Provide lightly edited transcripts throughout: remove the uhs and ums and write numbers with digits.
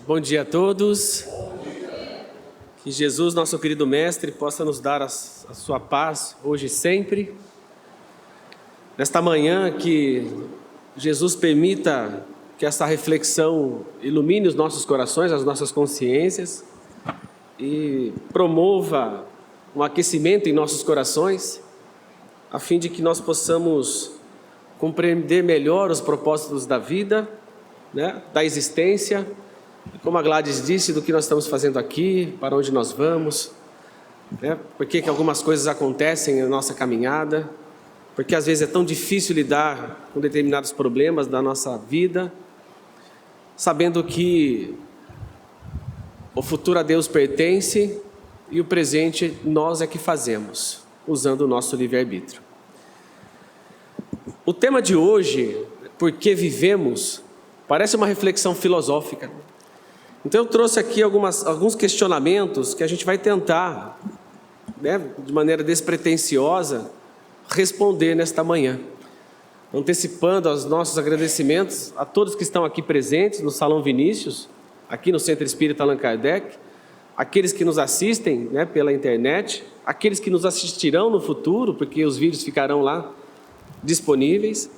Bom dia a todos. Que Jesus, nosso querido Mestre, possa nos dar a sua paz hoje e sempre. Nesta manhã, que Jesus permita que essa reflexão ilumine os nossos corações, as nossas consciências e promova um aquecimento em nossos corações, a fim de que nós possamos compreender melhor os propósitos da vida, da existência, como a Gladys disse, do que nós estamos fazendo aqui, para onde nós vamos, por que algumas coisas acontecem na nossa caminhada, porque às vezes é tão difícil lidar com determinados problemas da nossa vida, sabendo que o futuro a Deus pertence e o presente nós é que fazemos, usando o nosso livre-arbítrio. O tema de hoje, por que vivemos, parece uma reflexão filosófica. Então eu trouxe aqui alguns questionamentos que a gente vai tentar, de maneira despretensiosa, responder nesta manhã. Antecipando os nossos agradecimentos a todos que estão aqui presentes no Salão Vinícius, aqui no Centro Espírita Allan Kardec, aqueles que nos assistem pela internet, aqueles que nos assistirão no futuro, porque os vídeos ficarão lá disponíveis,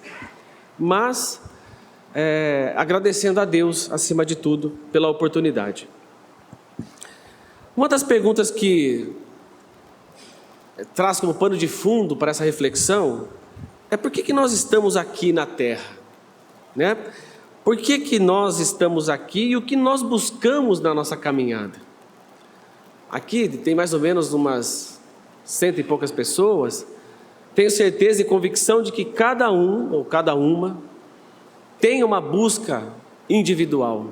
mas agradecendo a Deus, acima de tudo, pela oportunidade. Uma das perguntas que traz como pano de fundo para essa reflexão é por que nós estamos aqui na Terra? Por que nós estamos aqui e o que nós buscamos na nossa caminhada? Aqui tem mais ou menos umas 100 e poucas pessoas. Tenho certeza e convicção de que cada um ou cada uma tem uma busca individual.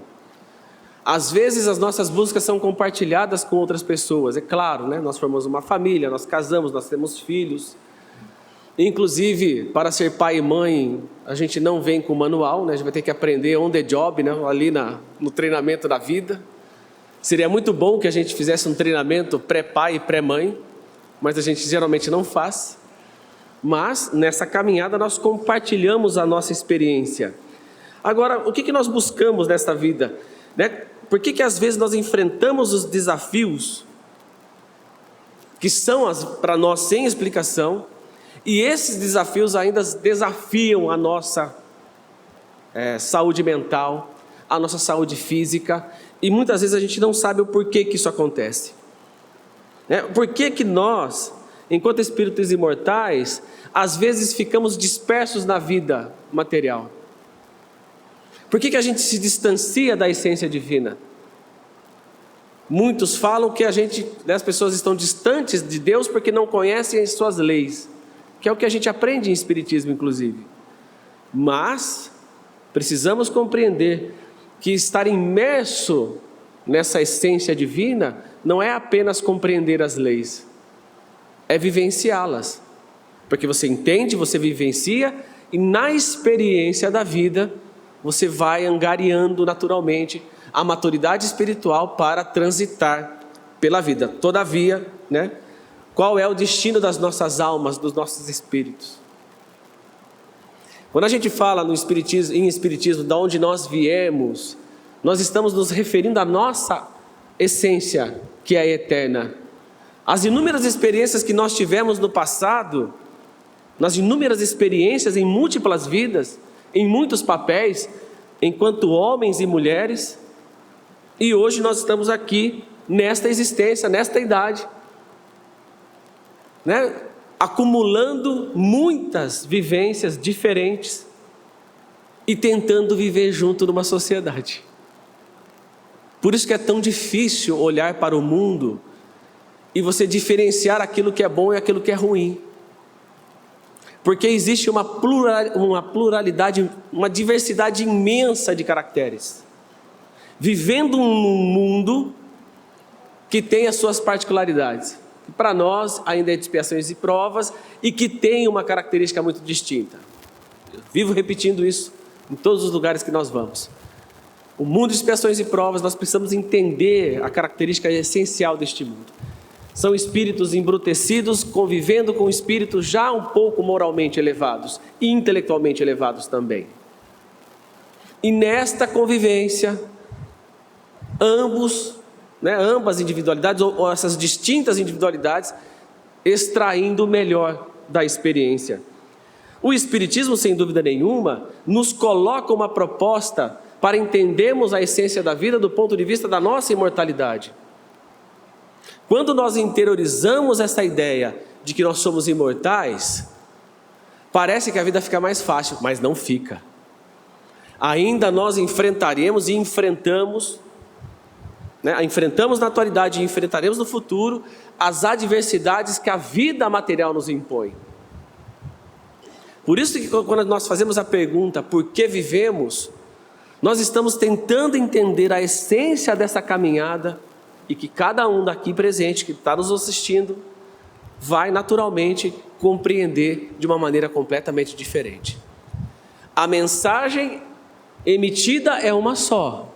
Às vezes as nossas buscas são compartilhadas com outras pessoas, é claro, nós formamos uma família, nós casamos, nós temos filhos. Inclusive, para ser pai e mãe, a gente não vem com manual, a gente vai ter que aprender on the job, ali no treinamento da vida. Seria muito bom que a gente fizesse um treinamento pré-pai e pré-mãe, mas a gente geralmente não faz. Mas, nessa caminhada, nós compartilhamos a nossa experiência. Agora, o que nós buscamos nesta vida? Por que às vezes nós enfrentamos os desafios que são para nós sem explicação, e esses desafios ainda desafiam a nossa saúde mental, a nossa saúde física, e muitas vezes a gente não sabe o porquê que isso acontece. Por que nós, enquanto espíritos imortais, às vezes ficamos dispersos na vida material? Por que a gente se distancia da essência divina? Muitos falam que as pessoas estão distantes de Deus porque não conhecem as suas leis, que é o que a gente aprende em Espiritismo, inclusive. Mas precisamos compreender que estar imerso nessa essência divina não é apenas compreender as leis, é vivenciá-las. Porque você entende, você vivencia, e na experiência da vida, você vai angariando naturalmente a maturidade espiritual para transitar pela vida. Todavia, qual é o destino das nossas almas, dos nossos espíritos? Quando a gente fala em Espiritismo, de onde nós viemos, nós estamos nos referindo à nossa essência, que é eterna. As inúmeras experiências que nós tivemos no passado, nas inúmeras experiências em múltiplas vidas, em muitos papéis, enquanto homens e mulheres, e hoje nós estamos aqui nesta existência, nesta idade, acumulando muitas vivências diferentes e tentando viver junto numa sociedade. Por isso que é tão difícil olhar para o mundo e você diferenciar aquilo que é bom e aquilo que é ruim. Porque existe uma pluralidade, uma diversidade imensa de caracteres. Vivendo num mundo que tem as suas particularidades. Que para nós ainda é de expiações e provas e que tem uma característica muito distinta. Eu vivo repetindo isso em todos os lugares que nós vamos. O mundo de expiações e provas, nós precisamos entender a característica essencial deste mundo. São espíritos embrutecidos convivendo com espíritos já um pouco moralmente elevados e intelectualmente elevados também. E nesta convivência, ambas individualidades, ou essas distintas individualidades, extraindo o melhor da experiência. O Espiritismo, sem dúvida nenhuma, nos coloca uma proposta para entendermos a essência da vida do ponto de vista da nossa imortalidade. Quando nós interiorizamos essa ideia de que nós somos imortais, parece que a vida fica mais fácil, mas não fica. Ainda nós enfrentaremos e enfrentamos na atualidade e enfrentaremos no futuro as adversidades que a vida material nos impõe. Por isso que quando nós fazemos a pergunta, por que vivemos? Nós estamos tentando entender a essência dessa caminhada e que cada um daqui presente, que está nos assistindo, vai naturalmente compreender de uma maneira completamente diferente. A mensagem emitida é uma só,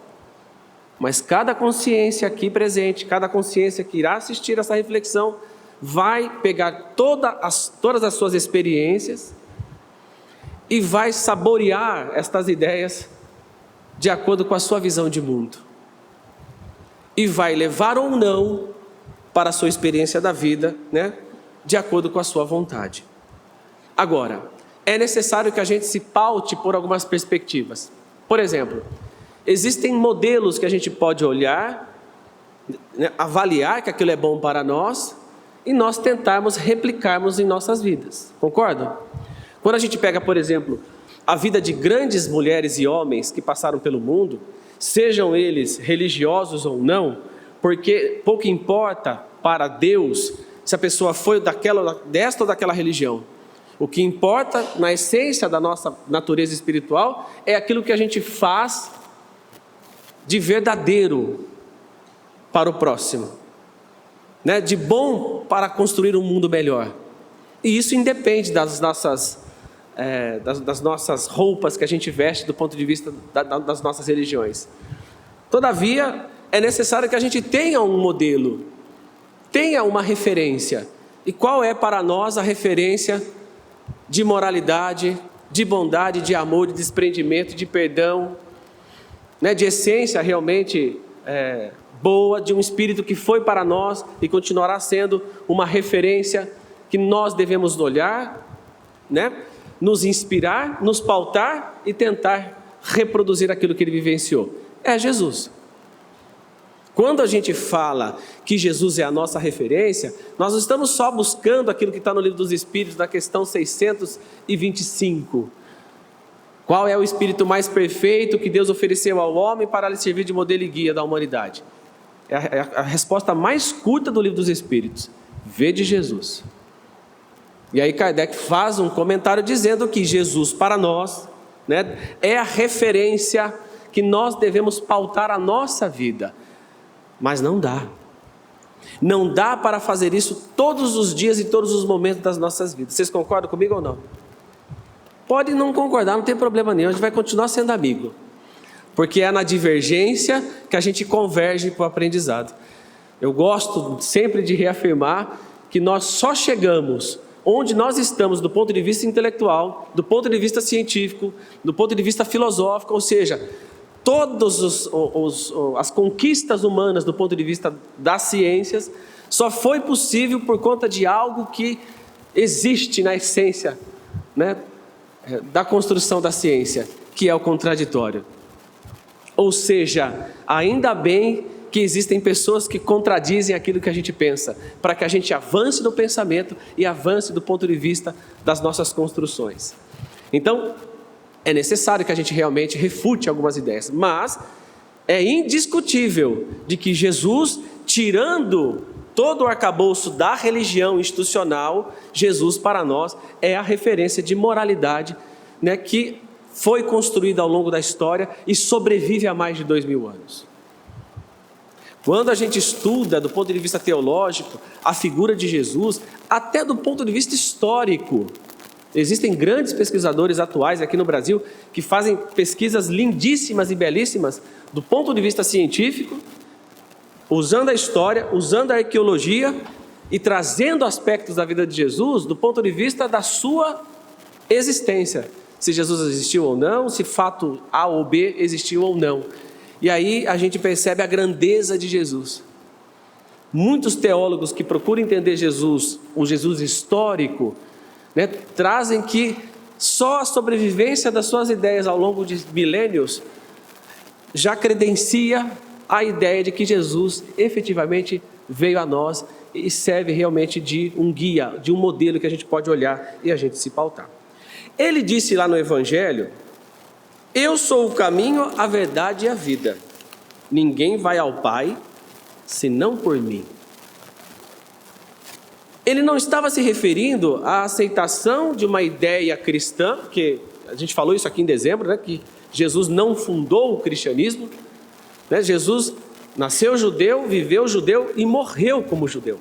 mas cada consciência aqui presente, cada consciência que irá assistir essa reflexão, vai pegar todas as suas experiências e vai saborear estas ideias de acordo com a sua visão de mundo. E vai levar ou não para a sua experiência da vida, de acordo com a sua vontade. Agora, é necessário que a gente se paute por algumas perspectivas. Por exemplo, existem modelos que a gente pode olhar, avaliar que aquilo é bom para nós, e nós tentarmos replicarmos em nossas vidas. Concordam? Quando a gente pega, por exemplo, a vida de grandes mulheres e homens que passaram pelo mundo, sejam eles religiosos ou não, porque pouco importa para Deus se a pessoa foi desta ou daquela religião. O que importa na essência da nossa natureza espiritual é aquilo que a gente faz de verdadeiro para o próximo, de bom para construir um mundo melhor. E isso independe das nossas roupas que a gente veste do ponto de vista das nossas religiões. Todavia, é necessário que a gente tenha um modelo, tenha uma referência. E qual é para nós a referência de moralidade, de bondade, de amor, de desprendimento, de perdão, de essência realmente boa, de um espírito que foi para nós e continuará sendo uma referência que nós devemos olhar, nos inspirar, nos pautar e tentar reproduzir aquilo que ele vivenciou. É Jesus. Quando a gente fala que Jesus é a nossa referência, nós não estamos só buscando aquilo que está no Livro dos Espíritos, na questão 625. Qual é o espírito mais perfeito que Deus ofereceu ao homem para lhe servir de modelo e guia da humanidade? É a resposta mais curta do Livro dos Espíritos. Vede Jesus. E aí Kardec faz um comentário dizendo que Jesus para nós, é a referência que nós devemos pautar a nossa vida. Mas não dá. Não dá para fazer isso todos os dias e todos os momentos das nossas vidas. Vocês concordam comigo ou não? Pode não concordar, não tem problema nenhum, a gente vai continuar sendo amigo. Porque é na divergência que a gente converge para o aprendizado. Eu gosto sempre de reafirmar que nós só chegamos onde nós estamos do ponto de vista intelectual, do ponto de vista científico, do ponto de vista filosófico, ou seja, todas as conquistas humanas do ponto de vista das ciências, só foi possível por conta de algo que existe na essência, da construção da ciência, que é o contraditório. Ou seja, ainda bem que existem pessoas que contradizem aquilo que a gente pensa, para que a gente avance no pensamento e avance do ponto de vista das nossas construções. Então, é necessário que a gente realmente refute algumas ideias, mas é indiscutível de que Jesus, tirando todo o arcabouço da religião institucional, Jesus para nós é a referência de moralidade, que foi construída ao longo da história e sobrevive há mais de 2000 anos. Quando a gente estuda do ponto de vista teológico a figura de Jesus, até do ponto de vista histórico, existem grandes pesquisadores atuais aqui no Brasil que fazem pesquisas lindíssimas e belíssimas do ponto de vista científico, usando a história, usando a arqueologia e trazendo aspectos da vida de Jesus do ponto de vista da sua existência. Se Jesus existiu ou não, se fato A ou B existiu ou não. E aí a gente percebe a grandeza de Jesus. Muitos teólogos que procuram entender Jesus, o Jesus histórico, né, trazem que só a sobrevivência das suas ideias ao longo de milênios já credencia a ideia de que Jesus efetivamente veio a nós e serve realmente de um guia, de um modelo que a gente pode olhar e a gente se pautar. Ele disse lá no Evangelho: eu sou o caminho, a verdade e a vida. Ninguém vai ao Pai senão por mim. Ele não estava se referindo à aceitação de uma ideia cristã, porque a gente falou isso aqui em dezembro, né, que Jesus não fundou o cristianismo, né? Jesus nasceu judeu, viveu judeu e morreu como judeu.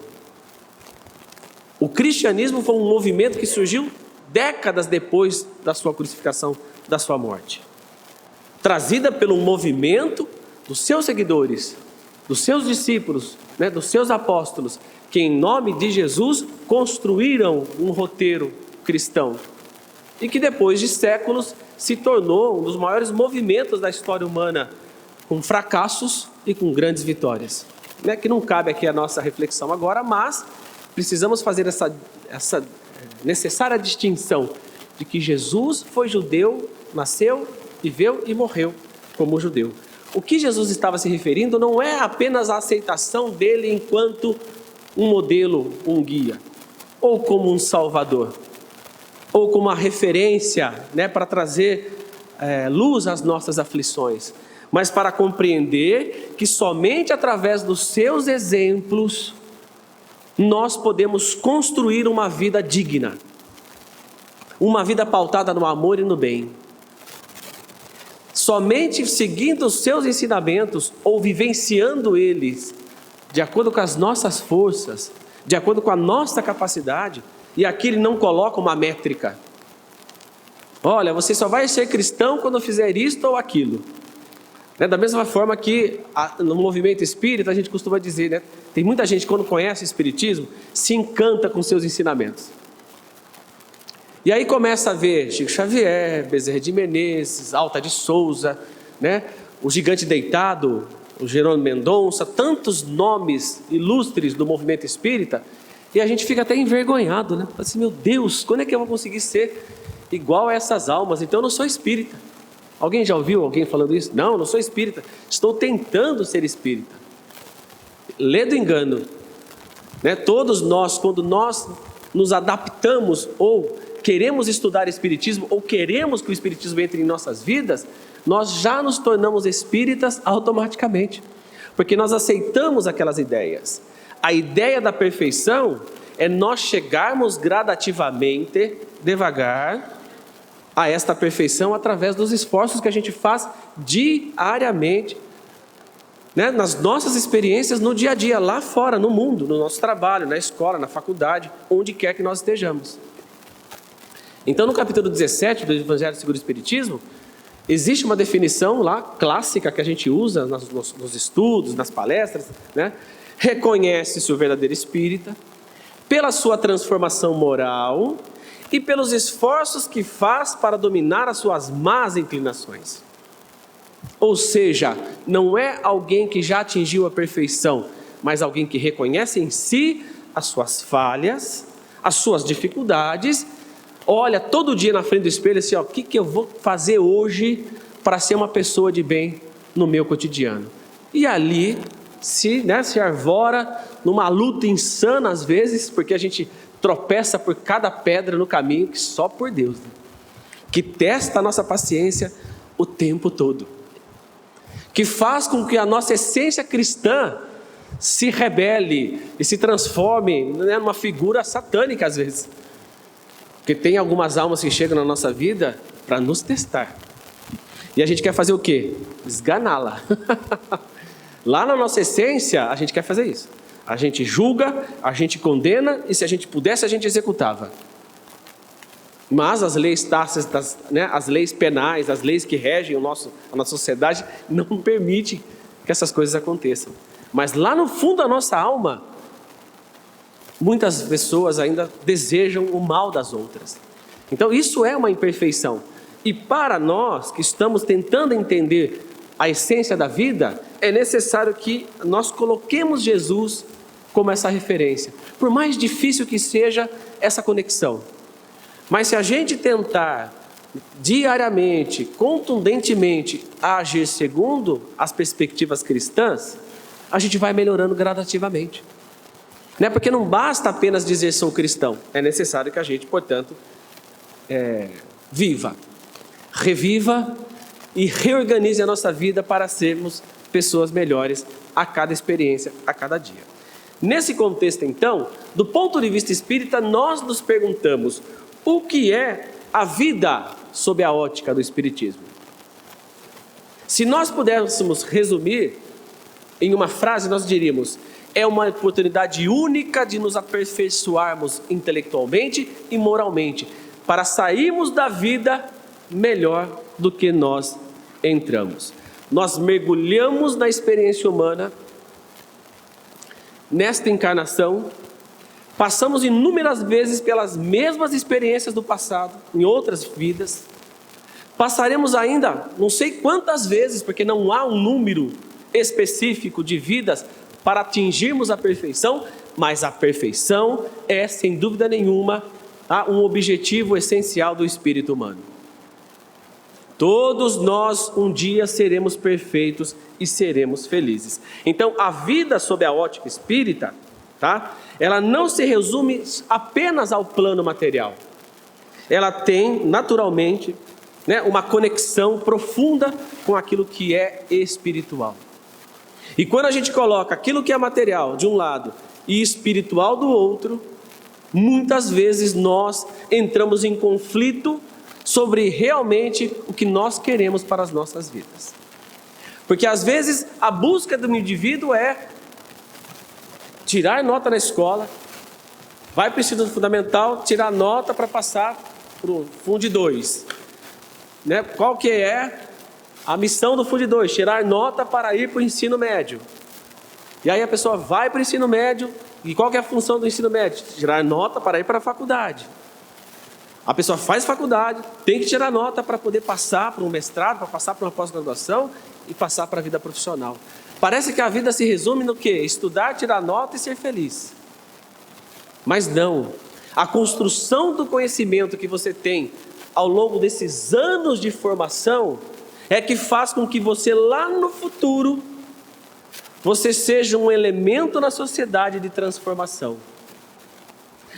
O cristianismo foi um movimento que surgiu décadas depois da sua crucificação, da sua morte, trazida pelo movimento dos seus seguidores, dos seus discípulos, né, dos seus apóstolos, que em nome de Jesus construíram um roteiro cristão e que depois de séculos se tornou um dos maiores movimentos da história humana, com fracassos e com grandes vitórias, né, que não cabe aqui a nossa reflexão agora, mas precisamos fazer essa necessária distinção de que Jesus foi judeu, nasceu, viveu e morreu como judeu. O que Jesus estava se referindo não é apenas a aceitação dele enquanto um modelo, um guia, ou como um salvador, ou como uma referência, né, para trazer luz às nossas aflições, mas para compreender que somente através dos seus exemplos nós podemos construir uma vida digna, uma vida pautada no amor e no bem. Somente seguindo os seus ensinamentos ou vivenciando eles, de acordo com as nossas forças, de acordo com a nossa capacidade, e aqui ele não coloca uma métrica. Olha, você só vai ser cristão quando fizer isto ou aquilo. Da mesma forma que no movimento espírita a gente costuma dizer, né? Tem muita gente quando conhece o espiritismo, se encanta com seus ensinamentos. E aí começa a ver Chico Xavier, Bezerra de Menezes, Alta de Souza, né? O Gigante Deitado, o Jerônimo Mendonça, tantos nomes ilustres do movimento espírita, e a gente fica até envergonhado, né? Fala assim, meu Deus, quando é que eu vou conseguir ser igual a essas almas? Então eu não sou espírita. Alguém já ouviu alguém falando isso? Não, eu não sou espírita, estou tentando ser espírita. Lê do engano, né? Todos nós, quando nós nos adaptamos ou queremos estudar espiritismo ou queremos que o espiritismo entre em nossas vidas, nós já nos tornamos espíritas automaticamente, porque nós aceitamos aquelas ideias. A ideia da perfeição é nós chegarmos gradativamente, devagar, a esta perfeição através dos esforços que a gente faz diariamente, né, nas nossas experiências no dia a dia, lá fora, no mundo, no nosso trabalho, na escola, na faculdade, onde quer que nós estejamos. Então, no capítulo 17 do Evangelho segundo o Espiritismo, existe uma definição lá, clássica, que a gente usa nos estudos, nas palestras, né? Reconhece-se o verdadeiro espírita pela sua transformação moral e pelos esforços que faz para dominar as suas más inclinações. Ou seja, não é alguém que já atingiu a perfeição, mas alguém que reconhece em si as suas falhas, as suas dificuldades. Olha todo dia na frente do espelho assim, ó, o que eu vou fazer hoje para ser uma pessoa de bem no meu cotidiano? E ali se arvora numa luta insana às vezes, porque a gente tropeça por cada pedra no caminho, que só por Deus, né? Que testa a nossa paciência o tempo todo, que faz com que a nossa essência cristã se rebele e se transforme, né, numa figura satânica às vezes. Porque tem algumas almas que chegam na nossa vida para nos testar. E a gente quer fazer o quê? Esganá-la. Lá na nossa essência, a gente quer fazer isso. A gente julga, a gente condena, e se a gente pudesse, a gente executava. Mas as leis tácitas, né, as leis penais, as leis que regem a nossa sociedade, não permitem que essas coisas aconteçam. Mas lá no fundo da nossa alma, muitas pessoas ainda desejam o mal das outras. Então isso é uma imperfeição. E para nós que estamos tentando entender a essência da vida, é necessário que nós coloquemos Jesus como essa referência. Por mais difícil que seja essa conexão. Mas se a gente tentar diariamente, contundentemente, agir segundo as perspectivas cristãs, a gente vai melhorando gradativamente. Né? Porque não basta apenas dizer sou cristão. É necessário que a gente, portanto, viva, reviva e reorganize a nossa vida para sermos pessoas melhores a cada experiência, a cada dia. Nesse contexto, então, do ponto de vista espírita, nós nos perguntamos o que é a vida sob a ótica do espiritismo. Se nós pudéssemos resumir em uma frase, nós diríamos: é uma oportunidade única de nos aperfeiçoarmos intelectualmente e moralmente, para sairmos da vida melhor do que nós entramos. Nós mergulhamos na experiência humana, nesta encarnação, passamos inúmeras vezes pelas mesmas experiências do passado, em outras vidas, passaremos ainda não sei quantas vezes, porque não há um número específico de vidas para atingirmos a perfeição, mas a perfeição é, sem dúvida nenhuma, um objetivo essencial do espírito humano. Todos nós um dia seremos perfeitos e seremos felizes. Então, a vida sob a ótica espírita, ela não se resume apenas ao plano material. Ela tem, naturalmente, uma conexão profunda com aquilo que é espiritual. E quando a gente coloca aquilo que é material de um lado e espiritual do outro, muitas vezes nós entramos em conflito sobre realmente o que nós queremos para as nossas vidas. Porque às vezes a busca do indivíduo é tirar nota na escola, vai para o ensino fundamental, tirar nota para passar para o Fundo 2. Qual que é a missão do Fundo 2? Tirar nota para ir para o ensino médio. E aí a pessoa vai para o ensino médio, e qual que é a função do ensino médio? Tirar nota para ir para a faculdade. A pessoa faz faculdade, tem que tirar nota para poder passar para um mestrado, para passar para uma pós-graduação e passar para a vida profissional. Parece que a vida se resume no quê? Estudar, tirar nota e ser feliz. Mas não. A construção do conhecimento que você tem ao longo desses anos de formação é que faz com que você lá no futuro, você seja um elemento na sociedade de transformação.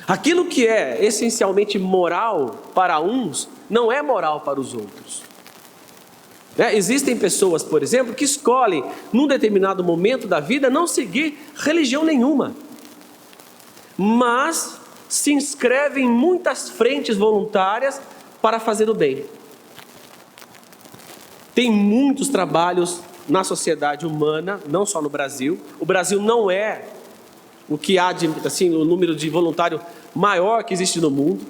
Aquilo que é essencialmente moral para uns, não é moral para os outros. Existem pessoas, por exemplo, que escolhem, num determinado momento da vida, não seguir religião nenhuma, mas se inscrevem em muitas frentes voluntárias para fazer o bem. Tem muitos trabalhos na sociedade humana, não só no Brasil. O Brasil não é o que há de, assim, o número de voluntário maior que existe no mundo.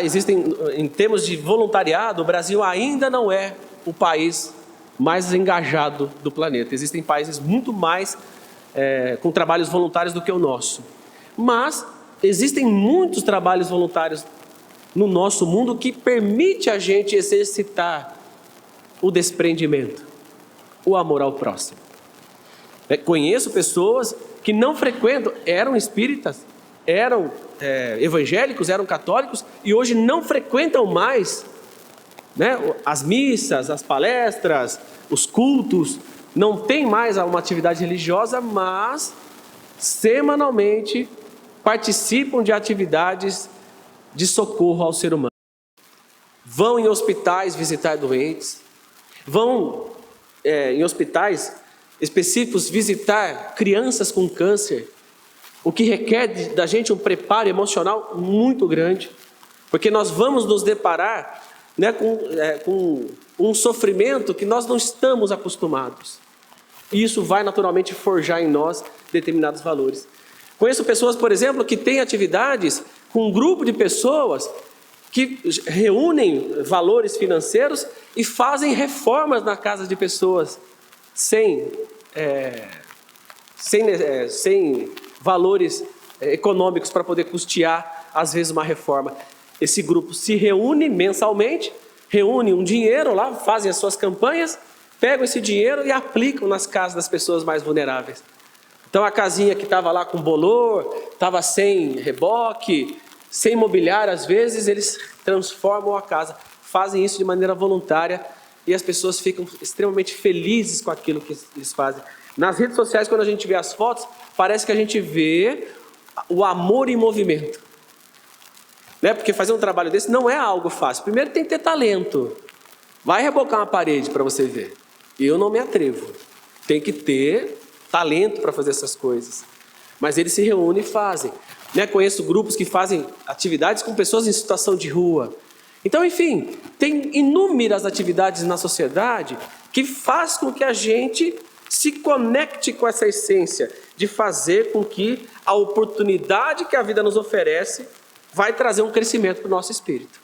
Existem, em termos de voluntariado, o Brasil ainda não é o país mais engajado do planeta. Existem países muito mais com trabalhos voluntários do que o nosso. Mas existem muitos trabalhos voluntários no nosso mundo que permite a gente exercitar o desprendimento, o amor ao próximo. Conheço pessoas que não frequentam, eram espíritas, eram evangélicos, eram católicos e hoje não frequentam mais as missas, as palestras, os cultos, não tem mais uma atividade religiosa, mas semanalmente participam de atividades de socorro ao ser humano. Vão em hospitais visitar doentes, vão em hospitais específicos visitar crianças com câncer, o que requer da gente um preparo emocional muito grande, porque nós vamos nos deparar com um sofrimento que nós não estamos acostumados. E isso vai naturalmente forjar em nós determinados valores. Conheço pessoas, por exemplo, que têm atividades com um grupo de pessoas que reúnem valores financeiros e fazem reformas na casa de pessoas sem valores econômicos para poder custear, às vezes, uma reforma. Esse grupo se reúne mensalmente, reúne um dinheiro lá, fazem as suas campanhas pegam esse dinheiro e aplicam nas casas das pessoas mais vulneráveis. Então a casinha que estava lá com bolor, estava sem reboque, sem mobiliário, às vezes eles transformam a casa, fazem isso de maneira voluntária e as pessoas ficam extremamente felizes com aquilo que eles fazem. Nas redes sociais, quando a gente vê as fotos, parece que a gente vê o amor em movimento. Né? Porque fazer um trabalho desse não é algo fácil. Primeiro tem que ter talento. Vai rebocar uma parede para você ver. Eu não me atrevo. Tem que ter talento para fazer essas coisas. Mas eles se reúnem e fazem. Né? Conheço grupos que fazem atividades com pessoas em situação de rua. Então, enfim, tem inúmeras atividades na sociedade que faz com que a gente se conecte com essa essência de fazer com que a oportunidade que a vida nos oferece vai trazer um crescimento para o nosso espírito.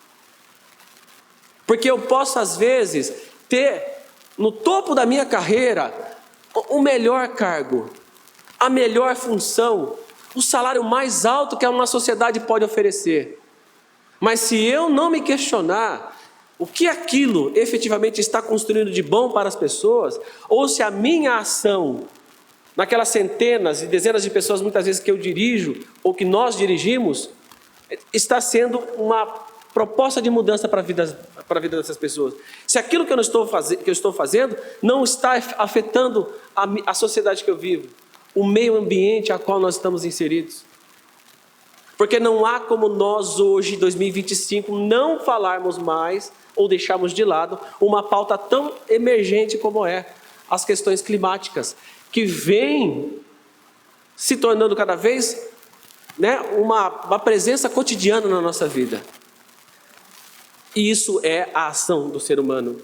Porque eu posso, às vezes, ter no topo da minha carreira o melhor cargo, a melhor função, o salário mais alto que uma sociedade pode oferecer. Mas se eu não me questionar o que aquilo efetivamente está construindo de bom para as pessoas, ou se a minha ação, naquelas centenas e dezenas de pessoas muitas vezes que eu dirijo, ou que nós dirigimos, está sendo uma proposta de mudança para a vida dessas pessoas. Se aquilo que eu estou fazendo não está afetando a sociedade que eu vivo, o meio ambiente a qual nós estamos inseridos. Porque não há como nós hoje, 2025, não falarmos mais ou deixarmos de lado uma pauta tão emergente como é as questões climáticas, que vêm se tornando cada vez, né, uma presença cotidiana na nossa vida. E isso é a ação do ser humano.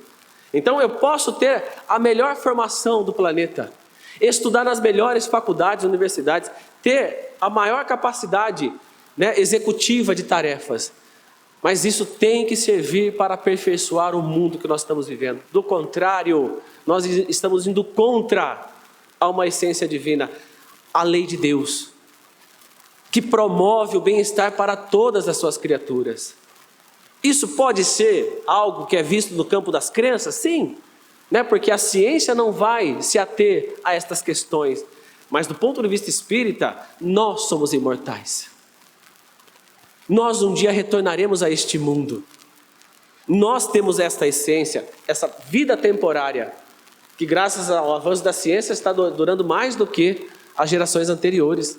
Então eu posso ter a melhor formação do planeta, estudar nas melhores faculdades, universidades, ter a maior capacidade, né, executiva de tarefas. Mas isso tem que servir para aperfeiçoar o mundo que nós estamos vivendo. Do contrário, nós estamos indo contra a uma essência divina, a lei de Deus, que promove o bem-estar para todas as suas criaturas. Isso pode ser algo que é visto no campo das crenças? Sim, né? Porque a ciência não vai se ater a estas questões. Mas do ponto de vista espírita, nós somos imortais. Nós um dia retornaremos a este mundo. Nós temos esta essência, essa vida temporária, que graças ao avanço da ciência está durando mais do que as gerações anteriores.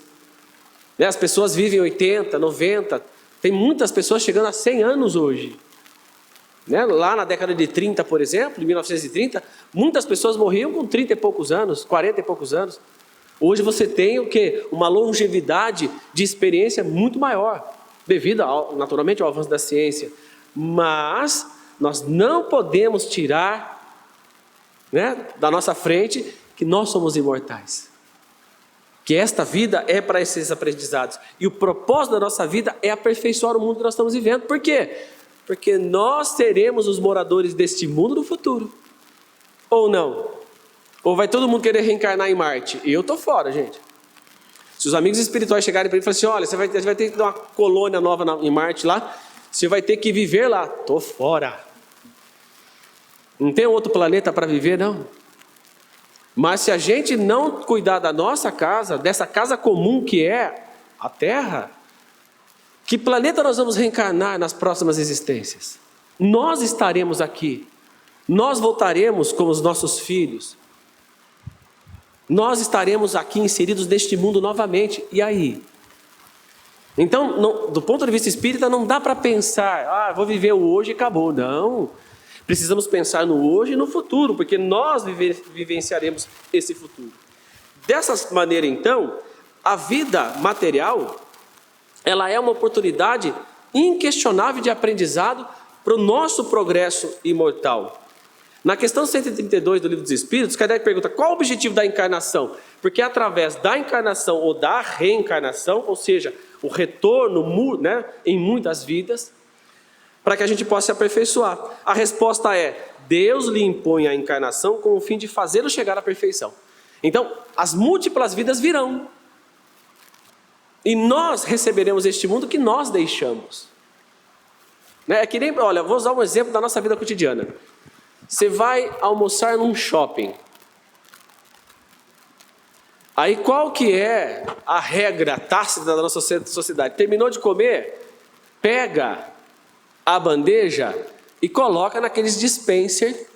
Né? As pessoas vivem 80, 90, tem muitas pessoas chegando a 100 anos hoje. Né? Lá na década de 30, por exemplo, em 1930, muitas pessoas morriam com 30 e poucos anos, 40 e poucos anos. Hoje você tem o quê? Uma longevidade de experiência muito maior, devido, naturalmente, ao avanço da ciência. Mas nós não podemos tirar, né, da nossa frente que nós somos imortais. Que esta vida é para esses aprendizados. E o propósito da nossa vida é aperfeiçoar o mundo que nós estamos vivendo. Por quê? Porque nós seremos os moradores deste mundo no futuro. Ou não? Ou vai todo mundo querer reencarnar em Marte? E eu estou fora, gente. Se os amigos espirituais chegarem para mim e falarem assim, olha, você vai ter que dar uma colônia nova em Marte lá, você vai ter que viver lá. Estou fora. Não tem outro planeta para viver, não. Mas se a gente não cuidar da nossa casa, dessa casa comum que é a Terra, que planeta nós vamos reencarnar nas próximas existências? Nós estaremos aqui. Nós voltaremos como os nossos filhos. Nós estaremos aqui inseridos neste mundo novamente. E aí? Então, do ponto de vista espírita, não dá para pensar, vou viver o hoje e acabou. Não. Precisamos pensar no hoje e no futuro, porque nós vivenciaremos esse futuro. Dessa maneira, então, a vida material, ela é uma oportunidade inquestionável de aprendizado para o nosso progresso imortal. Na questão 132 do Livro dos Espíritos, Kardec pergunta, qual o objetivo da encarnação? Porque através da encarnação ou da reencarnação, ou seja, o retorno, né, em muitas vidas, para que a gente possa se aperfeiçoar. A resposta é, Deus lhe impõe a encarnação com o fim de fazê-lo chegar à perfeição. Então, as múltiplas vidas virão. E nós receberemos este mundo que nós deixamos. É que nem, olha, vou usar um exemplo da nossa vida cotidiana. Você vai almoçar num shopping. Aí qual que é a regra tácita da nossa sociedade? Terminou de comer, pega a bandeja e coloca naqueles dispenser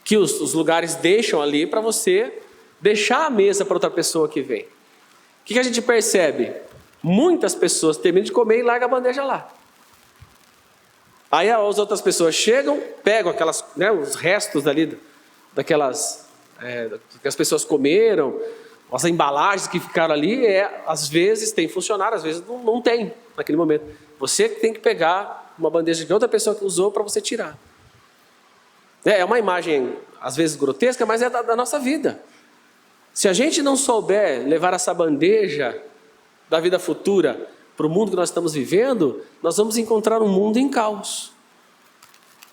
que os lugares deixam ali para você deixar a mesa para outra pessoa que vem. O que a gente percebe? Muitas pessoas terminam de comer e largam a bandeja lá. Aí as outras pessoas chegam, pegam aquelas, os restos ali, daquelas que as pessoas comeram, as embalagens que ficaram ali, às vezes tem funcionário, às vezes não tem naquele momento. Você tem que pegar uma bandeja de outra pessoa que usou para você tirar. É uma imagem, às vezes grotesca, mas é da nossa vida. Se a gente não souber levar essa bandeja da vida futura para o mundo que nós estamos vivendo, nós vamos encontrar um mundo em caos.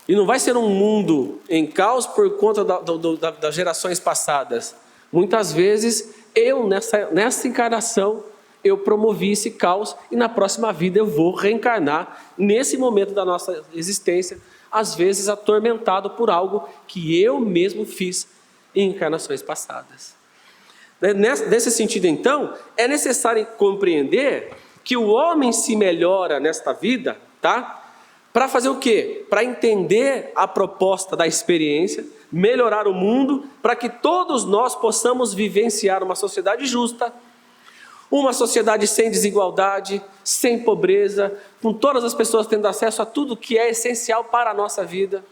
E não vai ser um mundo em caos por conta das gerações passadas. Muitas vezes, nessa encarnação, eu promovi esse caos e na próxima vida eu vou reencarnar nesse momento da nossa existência, às vezes atormentado por algo que eu mesmo fiz em encarnações passadas. Nesse sentido, então, é necessário compreender que o homem se melhora nesta vida, tá? Para fazer o quê? Para entender a proposta da experiência, melhorar o mundo, para que todos nós possamos vivenciar uma sociedade justa, uma sociedade sem desigualdade, sem pobreza, com todas as pessoas tendo acesso a tudo que é essencial para a nossa vida.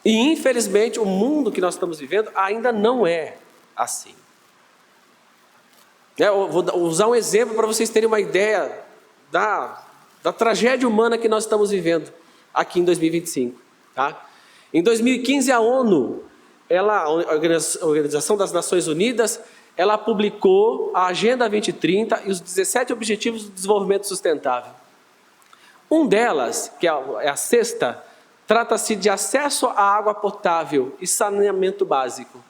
E infelizmente o mundo que nós estamos vivendo ainda não é assim. Eu vou usar um exemplo para vocês terem uma ideia da tragédia humana que nós estamos vivendo aqui em 2025. Tá? Em 2015, a ONU, a Organização das Nações Unidas, ela publicou a Agenda 2030 e os 17 Objetivos do Desenvolvimento Sustentável. Um delas, que é a sexta, trata-se de acesso à água potável e saneamento básico.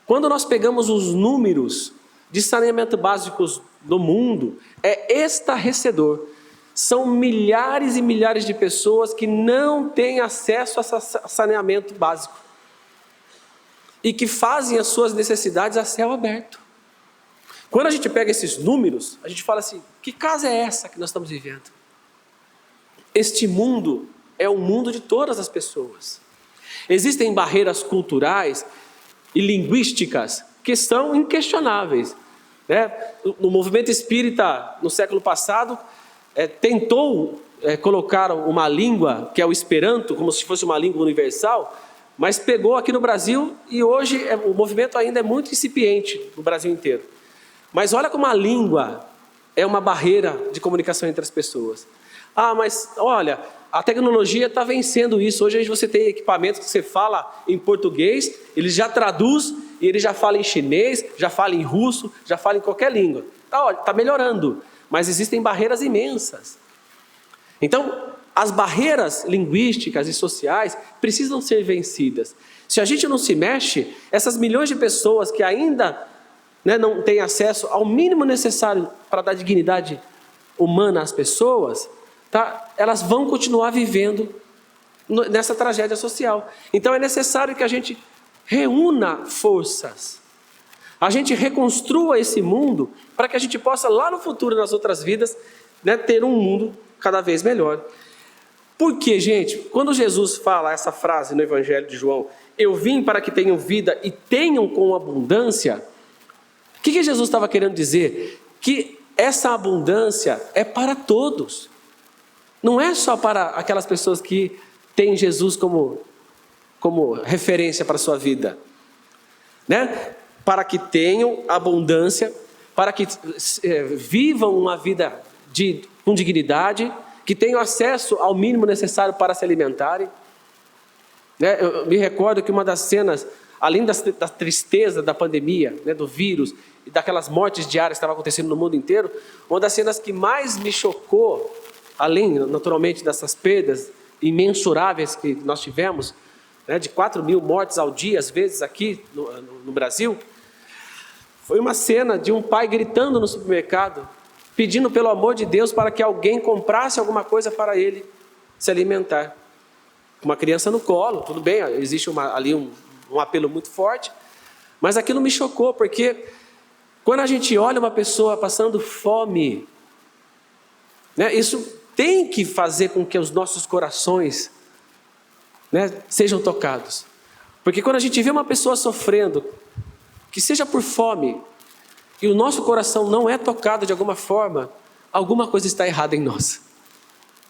Quando nós pegamos os números de saneamento básicos do mundo, é estarrecedor. São milhares e milhares de pessoas que não têm acesso a saneamento básico e que fazem as suas necessidades a céu aberto. Quando a gente pega esses números, a gente fala assim, que casa é essa que nós estamos vivendo? Este mundo é o mundo de todas as pessoas. Existem barreiras culturais e linguísticas que são inquestionáveis. O movimento espírita, no século passado, tentou colocar uma língua, que é o Esperanto, como se fosse uma língua universal, mas pegou aqui no Brasil e hoje o movimento ainda é muito incipiente no Brasil inteiro. Mas olha como a língua é uma barreira de comunicação entre as pessoas. Ah, mas olha, a tecnologia está vencendo isso. Hoje você tem equipamentos que você fala em português, ele já traduz e ele já fala em chinês, já fala em russo, já fala em qualquer língua. Tá melhorando, mas existem barreiras imensas. Então, as barreiras linguísticas e sociais precisam ser vencidas. Se a gente não se mexe, essas milhões de pessoas que ainda não têm acesso ao mínimo necessário para dar dignidade humana às pessoas, elas vão continuar vivendo nessa tragédia social. Então é necessário que a gente reúna forças, a gente reconstrua esse mundo para que a gente possa lá no futuro, nas outras vidas, ter um mundo cada vez melhor. Porque, gente, quando Jesus fala essa frase no Evangelho de João, eu vim para que tenham vida e tenham com abundância, o que Jesus estava querendo dizer? Que essa abundância é para todos. Não é só para aquelas pessoas que têm Jesus como referência para a sua vida. Para que tenham abundância, para que vivam uma vida com dignidade, que tenham acesso ao mínimo necessário para se alimentarem. Eu me recordo que uma das cenas, além da tristeza da pandemia, do vírus, e daquelas mortes diárias que estavam acontecendo no mundo inteiro, uma das cenas que mais me chocou, além, naturalmente, dessas perdas imensuráveis que nós tivemos, de 4.000 mortes ao dia, às vezes, aqui no Brasil, foi uma cena de um pai gritando no supermercado, pedindo pelo amor de Deus para que alguém comprasse alguma coisa para ele se alimentar. com uma criança no colo, tudo bem, existe ali um apelo muito forte, mas aquilo me chocou, porque quando a gente olha uma pessoa passando fome, né, isso tem que fazer com que os nossos corações, né, sejam tocados. Porque quando a gente vê uma pessoa sofrendo, que seja por fome, e o nosso coração não é tocado de alguma forma, alguma coisa está errada em nós.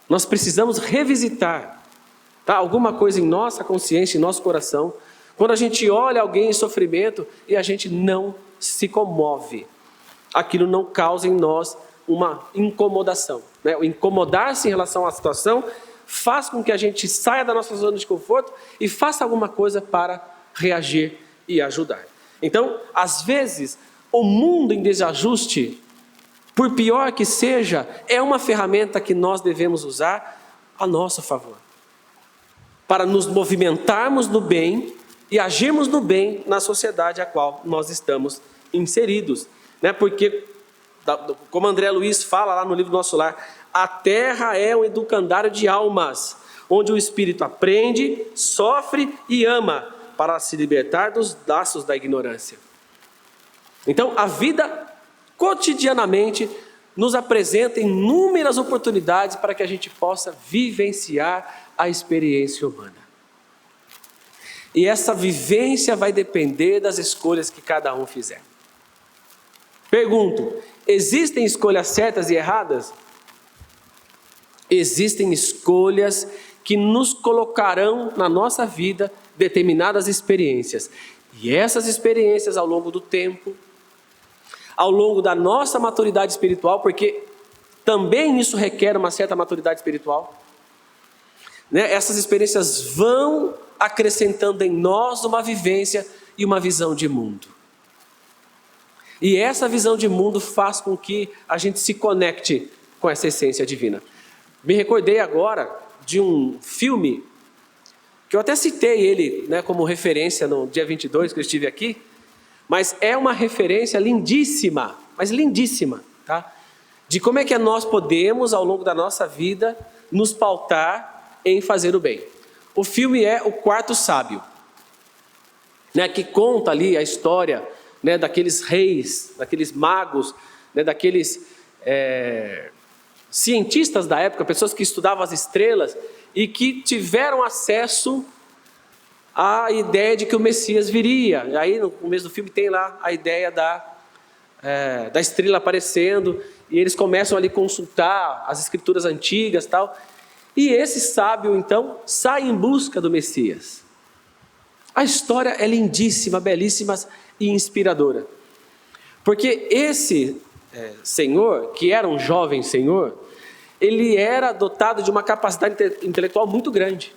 Nós precisamos revisitar, tá, alguma coisa em nossa consciência, em nosso coração, quando a gente olha alguém em sofrimento e a gente não se comove. Aquilo não causa em nós uma incomodação, né? O incomodar-se em relação à situação faz com que a gente saia da nossa zona de conforto e faça alguma coisa para reagir e ajudar. Então, às vezes, o mundo em desajuste, por pior que seja, é uma ferramenta que nós devemos usar a nosso favor, para nos movimentarmos no bem e agirmos no bem na sociedade a qual nós estamos inseridos, né? Porque, como André Luiz fala lá no livro Nosso Lar, a terra é um educandário de almas, onde o espírito aprende, sofre e ama, para se libertar dos laços da ignorância. Então, a vida cotidianamente nos apresenta inúmeras oportunidades para que a gente possa vivenciar a experiência humana. E essa vivência vai depender das escolhas que cada um fizer. Pergunto, existem escolhas certas e erradas? Existem escolhas que nos colocarão na nossa vida determinadas experiências. E essas experiências ao longo do tempo, ao longo da nossa maturidade espiritual, porque também isso requer uma certa maturidade espiritual, né? Essas experiências vão acrescentando em nós uma vivência e uma visão de mundo. E essa visão de mundo faz com que a gente se conecte com essa essência divina. Me recordei agora de um filme, que eu até citei ele, né, como referência no dia 22 que eu estive aqui, mas é uma referência lindíssima, mas lindíssima, tá? De como é que nós podemos, ao longo da nossa vida, nos pautar em fazer o bem. O filme é O Quarto Sábio, né, que conta ali a história, né, daqueles reis, daqueles magos, né, daqueles cientistas da época, pessoas que estudavam as estrelas e que tiveram acesso à ideia de que o Messias viria. E aí no começo do filme tem lá a ideia da estrela aparecendo, e eles começam ali a consultar as escrituras antigas e tal. E esse sábio então sai em busca do Messias. A história é lindíssima, belíssima e inspiradora. Porque esse senhor, que era um jovem senhor, ele era dotado de uma capacidade intelectual muito grande.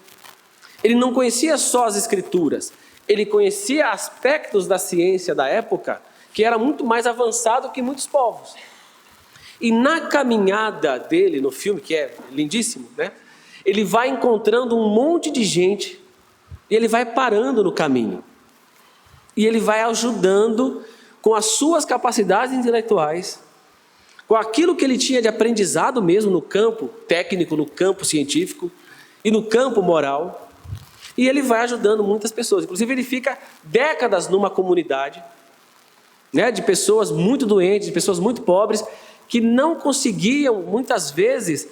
Ele não conhecia só as escrituras, ele conhecia aspectos da ciência da época que era muito mais avançado que muitos povos. E na caminhada dele no filme, que é lindíssimo, né? Ele vai encontrando um monte de gente e ele vai parando no caminho. E ele vai ajudando com as suas capacidades intelectuais, com aquilo que ele tinha de aprendizado mesmo no campo técnico, no campo científico e no campo moral. E ele vai ajudando muitas pessoas. Inclusive ele fica décadas numa comunidade, né, de pessoas muito doentes, de pessoas muito pobres, que não conseguiam muitas vezes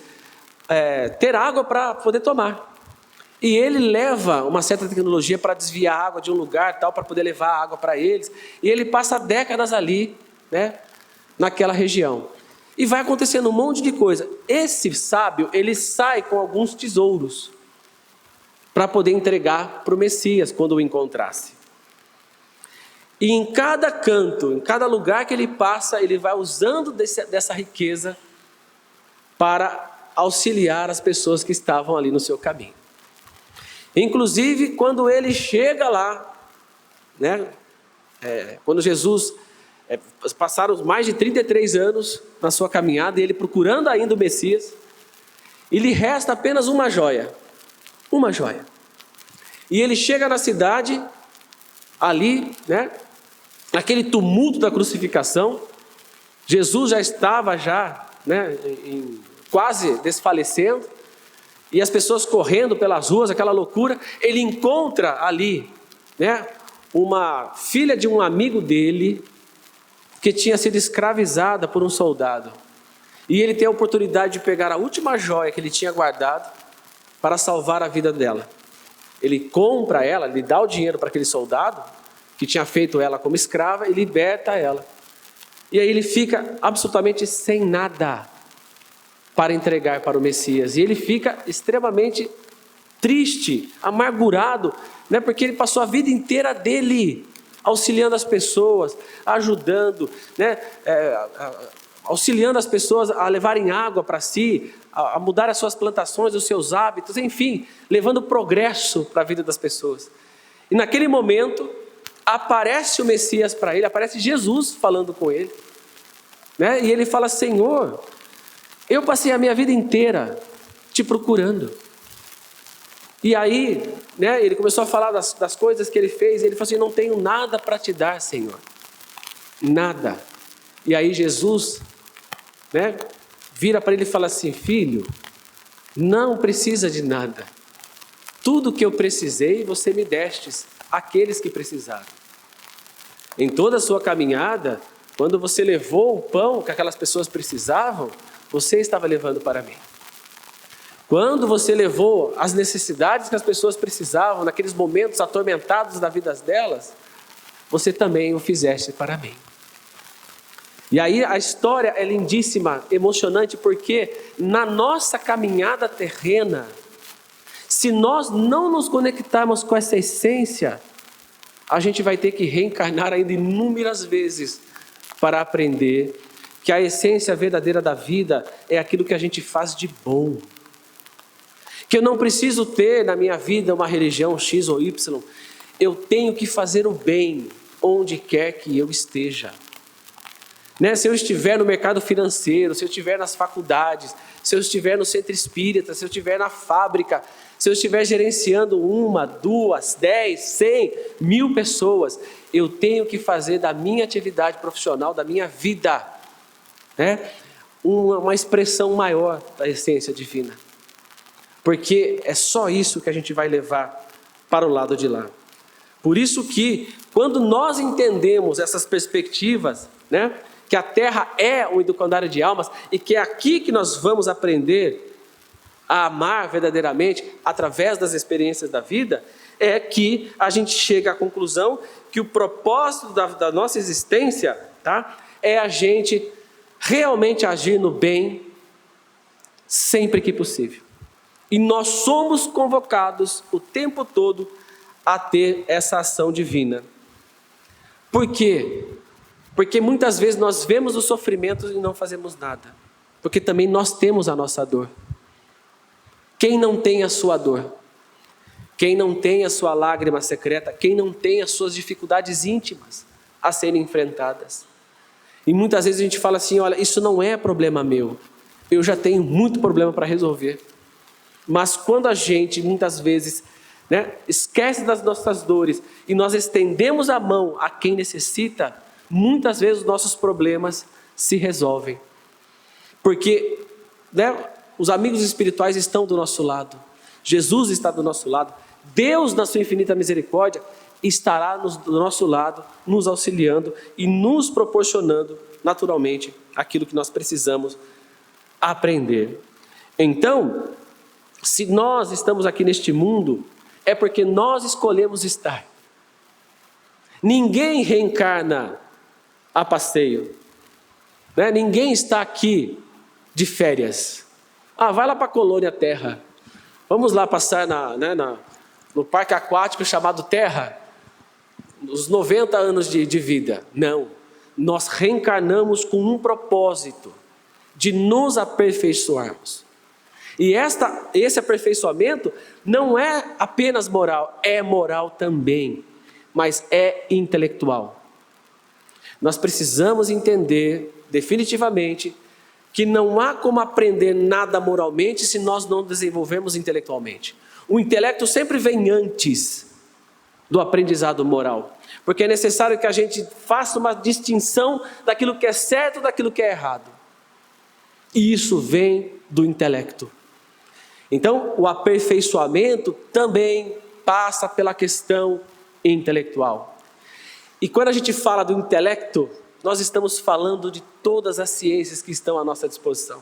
ter água para poder tomar. E ele leva uma certa tecnologia para desviar a água de um lugar, tal, para poder levar a água para eles. E ele passa décadas ali, né, naquela região. E vai acontecendo um monte de coisa. Esse sábio, ele sai com alguns tesouros para poder entregar para o Messias quando o encontrasse. E em cada canto, em cada lugar que ele passa, ele vai usando dessa riqueza para auxiliar as pessoas que estavam ali no seu caminho. Inclusive, quando ele chega lá, né, quando Jesus, passaram mais de 33 anos na sua caminhada, e ele procurando ainda o Messias, e lhe resta apenas uma joia. Uma joia. E ele chega na cidade, ali, né, naquele tumulto da crucificação, Jesus já estava, né, quase desfalecendo, e as pessoas correndo pelas ruas, aquela loucura, ele encontra ali, né, uma filha de um amigo dele, que tinha sido escravizada por um soldado. E ele tem a oportunidade de pegar a última joia que ele tinha guardado para salvar a vida dela. Ele compra ela, ele dá o dinheiro para aquele soldado, que tinha feito ela como escrava, e liberta ela. E aí ele fica absolutamente sem nada para entregar para o Messias. E ele fica extremamente triste, amargurado, né? Porque ele passou a vida inteira dele auxiliando as pessoas, ajudando, né? Auxiliando as pessoas a levarem água para si, a mudar as suas plantações, os seus hábitos, enfim, levando progresso para a vida das pessoas. E naquele momento, aparece o Messias para ele, aparece Jesus falando com ele, né? E ele fala: Senhor, eu passei a minha vida inteira te procurando. E aí, né, ele começou a falar das coisas que ele fez, e ele falou assim: não tenho nada para te dar, Senhor, nada. E aí Jesus, né, vira para ele e fala assim: filho, não precisa de nada, tudo que eu precisei você me destes, aqueles que precisaram. Em toda a sua caminhada, quando você levou o pão que aquelas pessoas precisavam, você estava levando para mim. Quando você levou as necessidades que as pessoas precisavam, naqueles momentos atormentados da vida delas, você também o fizeste para mim. E aí a história é lindíssima, emocionante, porque na nossa caminhada terrena, se nós não nos conectarmos com essa essência, a gente vai ter que reencarnar ainda inúmeras vezes para aprender que a essência verdadeira da vida é aquilo que a gente faz de bom. Que eu não preciso ter na minha vida uma religião X ou Y, eu tenho que fazer o bem onde quer que eu esteja. Né? Se eu estiver no mercado financeiro, se eu estiver nas faculdades, se eu estiver no centro espírita, se eu estiver na fábrica, se eu estiver gerenciando 1, 2, 10, 100, 1000 pessoas, eu tenho que fazer da minha atividade profissional, da minha vida, né, uma expressão maior da essência divina. Porque é só isso que a gente vai levar para o lado de lá. Por isso que, quando nós entendemos essas perspectivas, né, que a terra é um educandário de almas e que é aqui que nós vamos aprender a amar verdadeiramente através das experiências da vida, é que a gente chega à conclusão que o propósito da nossa existência, tá, é a gente realmente agir no bem sempre que possível. E nós somos convocados o tempo todo a ter essa ação divina. Por quê? Porque muitas vezes nós vemos o sofrimento e não fazemos nada. Porque também nós temos a nossa dor. Quem não tem a sua dor? Quem não tem a sua lágrima secreta? Quem não tem as suas dificuldades íntimas a serem enfrentadas? E muitas vezes a gente fala assim: olha, isso não é problema meu. Eu já tenho muito problema para resolver. Mas quando a gente, muitas vezes, né, esquece das nossas dores e nós estendemos a mão a quem necessita, muitas vezes os nossos problemas se resolvem. Porque, né, os amigos espirituais estão do nosso lado. Jesus está do nosso lado. Deus, na sua infinita misericórdia, estará do nosso lado, nos auxiliando e nos proporcionando, naturalmente, aquilo que nós precisamos aprender. Então, se nós estamos aqui neste mundo, é porque nós escolhemos estar. Ninguém reencarna a passeio, né? Ninguém está aqui de férias. Vai lá para a colônia Terra. Vamos lá passar no parque aquático chamado Terra, os 90 anos de vida. Não, nós reencarnamos com um propósito, de nos aperfeiçoarmos. E esse aperfeiçoamento não é apenas moral, é moral também, mas é intelectual. Nós precisamos entender definitivamente que não há como aprender nada moralmente se nós não desenvolvemos intelectualmente. O intelecto sempre vem antes do aprendizado moral, porque é necessário que a gente faça uma distinção daquilo que é certo e daquilo que é errado. E isso vem do intelecto. Então, o aperfeiçoamento também passa pela questão intelectual. E quando a gente fala do intelecto, nós estamos falando de todas as ciências que estão à nossa disposição.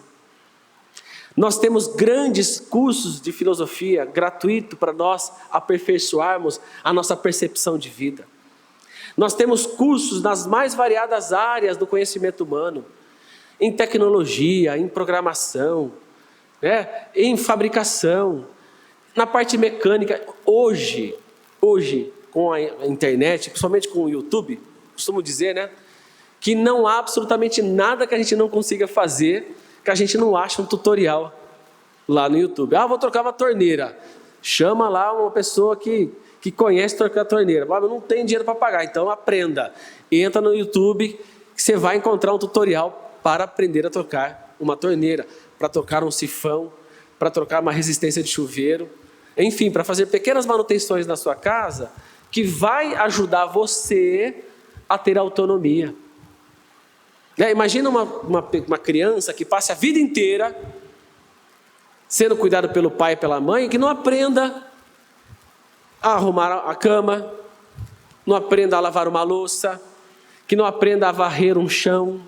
Nós temos grandes cursos de filosofia gratuito para nós aperfeiçoarmos a nossa percepção de vida. Nós temos cursos nas mais variadas áreas do conhecimento humano, em tecnologia, em programação, em fabricação, na parte mecânica. Hoje, com a internet, principalmente com o YouTube, costumo dizer, que não há absolutamente nada que a gente não consiga fazer, que a gente não acha um tutorial lá no YouTube. Vou trocar uma torneira. Chama lá uma pessoa que conhece trocar a torneira. Mas eu não tenho dinheiro para pagar, então aprenda. Entra no YouTube, que você vai encontrar um tutorial para aprender a trocar uma torneira, para trocar um sifão, para trocar uma resistência de chuveiro. Enfim, para fazer pequenas manutenções na sua casa, que vai ajudar você a ter autonomia. Imagina uma criança que passe a vida inteira sendo cuidado pelo pai e pela mãe, que não aprenda a arrumar a cama, não aprenda a lavar uma louça, que não aprenda a varrer um chão.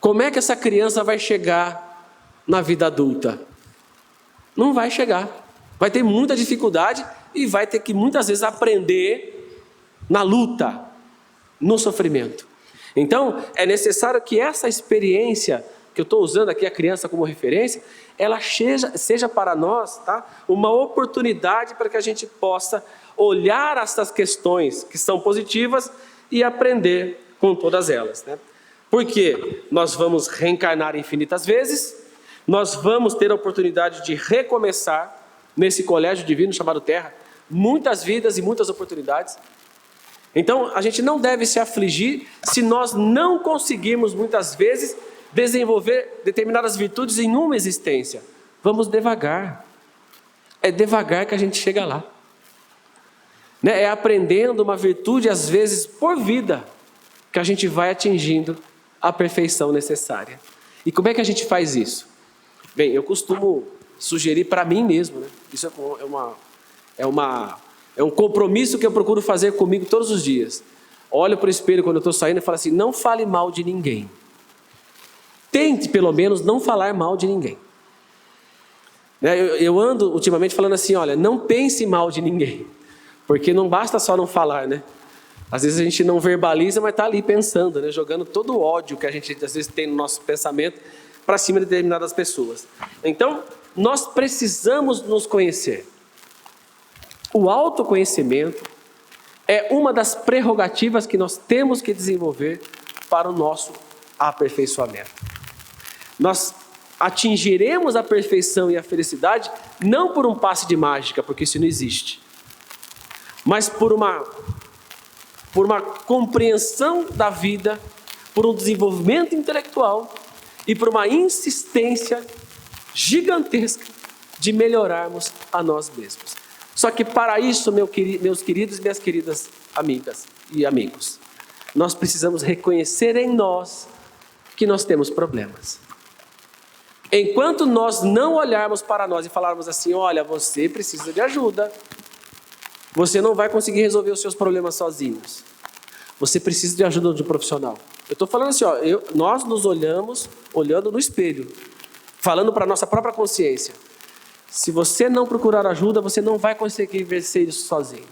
Como é que essa criança vai chegar na vida adulta? Não vai chegar. Vai ter muita dificuldade e vai ter que muitas vezes aprender na luta, no sofrimento. Então, é necessário que essa experiência, que eu estou usando aqui a criança como referência, ela seja para nós, uma oportunidade para que a gente possa olhar essas questões que são positivas e aprender com todas elas. Porque nós vamos reencarnar infinitas vezes, nós vamos ter a oportunidade de recomeçar nesse colégio divino chamado Terra, muitas vidas e muitas oportunidades. Então, a gente não deve se afligir se nós não conseguirmos, muitas vezes, desenvolver determinadas virtudes em uma existência. Vamos devagar. É devagar que a gente chega lá. É aprendendo uma virtude, às vezes, por vida, que a gente vai atingindo a perfeição necessária. E como é que a gente faz isso? Bem, eu costumo sugerir para mim mesmo, Isso é um compromisso que eu procuro fazer comigo todos os dias. Olho para o espelho quando eu estou saindo e falo assim: não fale mal de ninguém. Tente, pelo menos, não falar mal de ninguém. Eu ando ultimamente falando assim: olha, não pense mal de ninguém. Porque não basta só não falar, Às vezes a gente não verbaliza, mas está ali pensando, jogando todo o ódio que a gente às vezes tem no nosso pensamento para cima de determinadas pessoas. Então, nós precisamos nos conhecer. O autoconhecimento é uma das prerrogativas que nós temos que desenvolver para o nosso aperfeiçoamento. Nós atingiremos a perfeição e a felicidade não por um passe de mágica, porque isso não existe, mas por uma compreensão da vida, por um desenvolvimento intelectual e por uma insistência gigantesca de melhorarmos a nós mesmos. Só que para isso, meus queridos e minhas queridas amigas e amigos, nós precisamos reconhecer em nós que nós temos problemas. Enquanto nós não olharmos para nós e falarmos assim: olha, você precisa de ajuda, você não vai conseguir resolver os seus problemas sozinhos, você precisa de ajuda de um profissional. Eu estou falando assim, nós nos olhando no espelho, falando para a nossa própria consciência. Se você não procurar ajuda, você não vai conseguir vencer isso sozinho.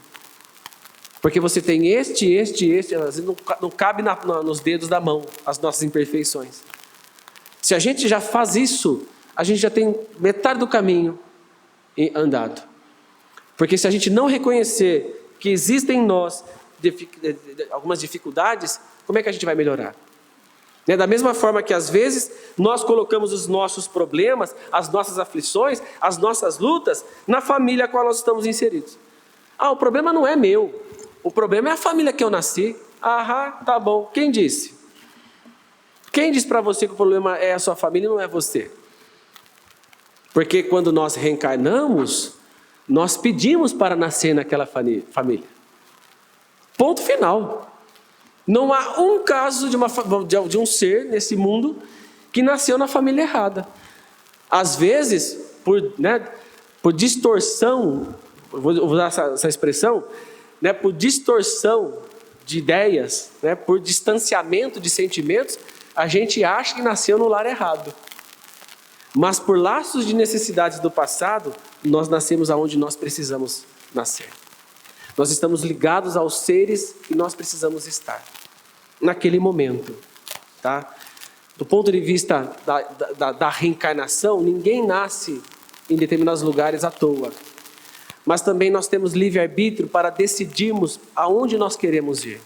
Porque você tem às vezes não cabe nos dedos da mão as nossas imperfeições. Se a gente já faz isso, a gente já tem metade do caminho andado. Porque se a gente não reconhecer que existem em nós algumas dificuldades, como é que a gente vai melhorar? Da mesma forma que às vezes nós colocamos os nossos problemas, as nossas aflições, as nossas lutas na família a qual nós estamos inseridos. O problema não é meu, o problema é a família que eu nasci. Tá bom, quem disse? Quem disse para você que o problema é a sua família e não é você? Porque quando nós reencarnamos, nós pedimos para nascer naquela família. Ponto final. Não há um caso de um ser nesse mundo que nasceu na família errada. Às vezes, por distorção, vou usar essa expressão, né, por distorção de ideias, né, por distanciamento de sentimentos, a gente acha que nasceu no lar errado. Mas por laços de necessidades do passado, nós nascemos aonde nós precisamos nascer. Nós estamos ligados aos seres que nós precisamos estar naquele momento, tá? Do ponto de vista da reencarnação, ninguém nasce em determinados lugares à toa. Mas também nós temos livre-arbítrio para decidirmos aonde nós queremos ir.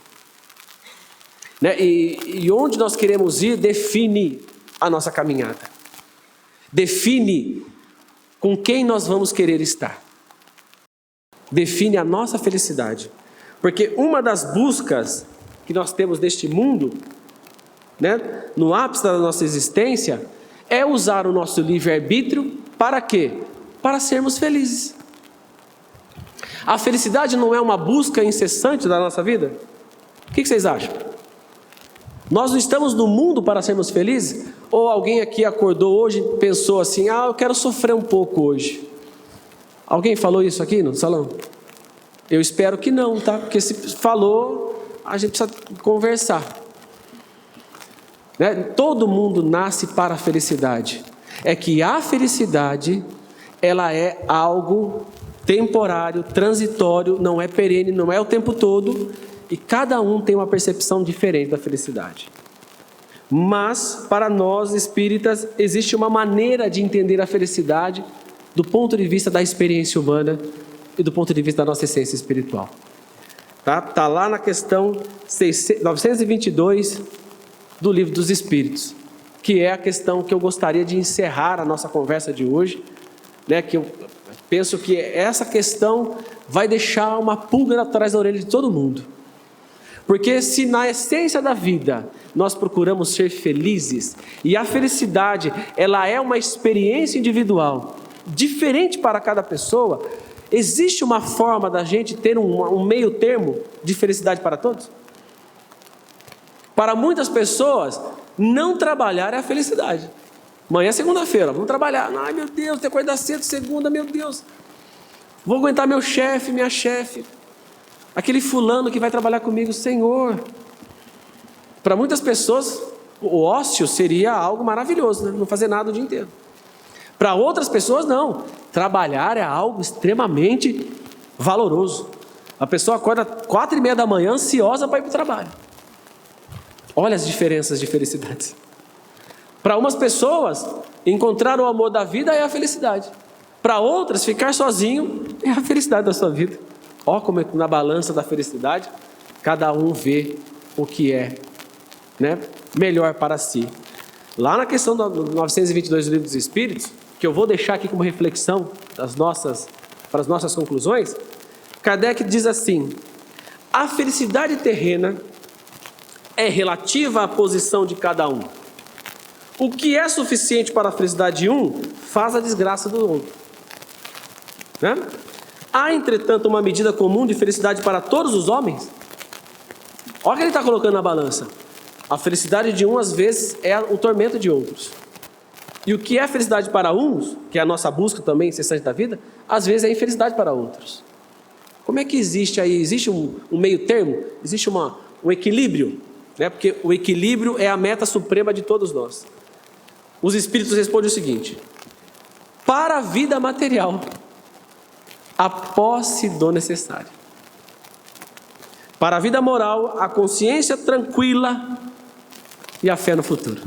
Né? E onde nós queremos ir define a nossa caminhada. Define com quem nós vamos querer estar. Define a nossa felicidade. Porque uma das buscas que nós temos neste mundo, né, no ápice da nossa existência, é usar o nosso livre-arbítrio para quê? Para sermos felizes. A felicidade não é uma busca incessante da nossa vida? O que vocês acham? Nós não estamos no mundo para sermos felizes? Ou alguém aqui acordou hoje e pensou assim, eu quero sofrer um pouco hoje. Alguém falou isso aqui no salão? Eu espero que não, tá? Porque se falou, a gente precisa conversar. Né? Todo mundo nasce para a felicidade. É que a felicidade, ela é algo temporário, transitório, não é perene, não é o tempo todo, e cada um tem uma percepção diferente da felicidade. Mas, para nós espíritas, existe uma maneira de entender a felicidade do ponto de vista da experiência humana e do ponto de vista da nossa essência espiritual. Tá lá na questão 922 do Livro dos Espíritos, que é a questão que eu gostaria de encerrar a nossa conversa de hoje, né, que eu penso que essa questão vai deixar uma pulga atrás da orelha de todo mundo. Porque se na essência da vida nós procuramos ser felizes, e a felicidade ela é uma experiência individual, diferente para cada pessoa, existe uma forma da gente ter um meio termo de felicidade para todos? Para muitas pessoas, não trabalhar é a felicidade. Amanhã é segunda-feira, vamos trabalhar. Ai meu Deus, tem que acordar cedo, segunda, meu Deus. Vou aguentar meu chefe, minha chefe. Aquele fulano que vai trabalhar comigo, Senhor. Para muitas pessoas, o ócio seria algo maravilhoso, né? Não fazer nada o dia inteiro. Para outras pessoas, não. Trabalhar é algo extremamente valoroso. A pessoa acorda 4:30 da manhã, ansiosa para ir para o trabalho. Olha as diferenças de felicidades. Para umas pessoas, encontrar o amor da vida é a felicidade. Para outras, ficar sozinho é a felicidade da sua vida. Olha como na balança da felicidade, cada um vê o que é, né, melhor para si. Lá na questão do 922 do Livro dos Espíritos, que eu vou deixar aqui como reflexão para as nossas conclusões, Kardec diz assim: a felicidade terrena é relativa à posição de cada um. O que é suficiente para a felicidade de um, faz a desgraça do outro. Né? Há, entretanto, uma medida comum de felicidade para todos os homens? Olha o que ele está colocando na balança. A felicidade de um, às vezes, é o tormento de outros. E o que é felicidade para uns, que é a nossa busca também incessante da vida, às vezes é infelicidade para outros. Como é que existe aí? Existe um meio termo? Existe um equilíbrio? Né? Porque o equilíbrio é a meta suprema de todos nós. Os Espíritos respondem o seguinte: para a vida material, a posse do necessário. Para a vida moral, a consciência tranquila e a fé no futuro.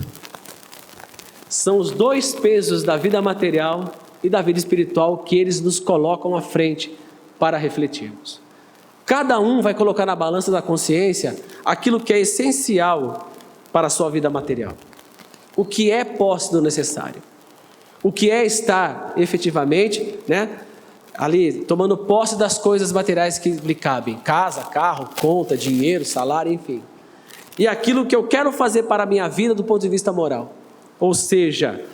São os dois pesos da vida material e da vida espiritual que eles nos colocam à frente para refletirmos. Cada um vai colocar na balança da consciência aquilo que é essencial para a sua vida material. O que é posse do necessário. O que é estar efetivamente, né, ali tomando posse das coisas materiais que lhe cabem. Casa, carro, conta, dinheiro, salário, enfim. E aquilo que eu quero fazer para a minha vida do ponto de vista moral. Ou seja,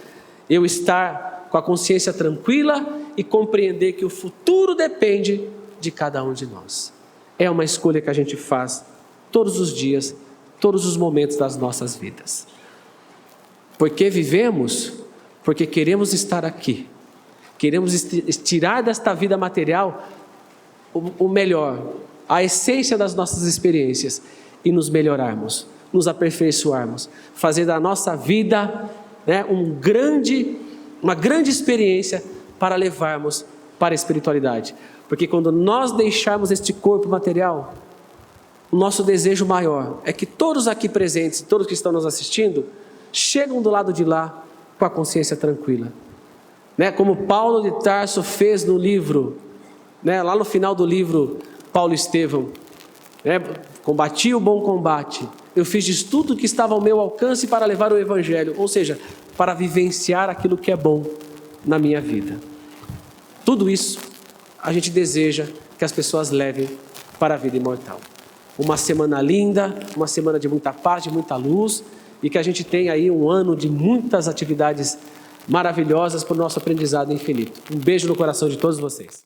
eu estar com a consciência tranquila e compreender que o futuro depende de cada um de nós. É uma escolha que a gente faz todos os dias, todos os momentos das nossas vidas. Porque vivemos, porque queremos estar aqui. Queremos tirar desta vida material o melhor, a essência das nossas experiências e nos melhorarmos, nos aperfeiçoarmos, fazer da nossa vida, né, uma grande experiência para levarmos para a espiritualidade. Porque quando nós deixarmos este corpo material, o nosso desejo maior é que todos aqui presentes, todos que estão nos assistindo, chegam do lado de lá com a consciência tranquila. Né? Como Paulo de Tarso fez no livro, né? Lá no final do livro, Paulo e Estevão, né? Combati o bom combate, eu fiz de tudo que estava ao meu alcance para levar o evangelho, ou seja, para vivenciar aquilo que é bom na minha vida. Tudo isso a gente deseja que as pessoas levem para a vida imortal. Uma semana linda, uma semana de muita paz, de muita luz, e que a gente tenha aí um ano de muitas atividades maravilhosas para o nosso aprendizado infinito. Um beijo no coração de todos vocês.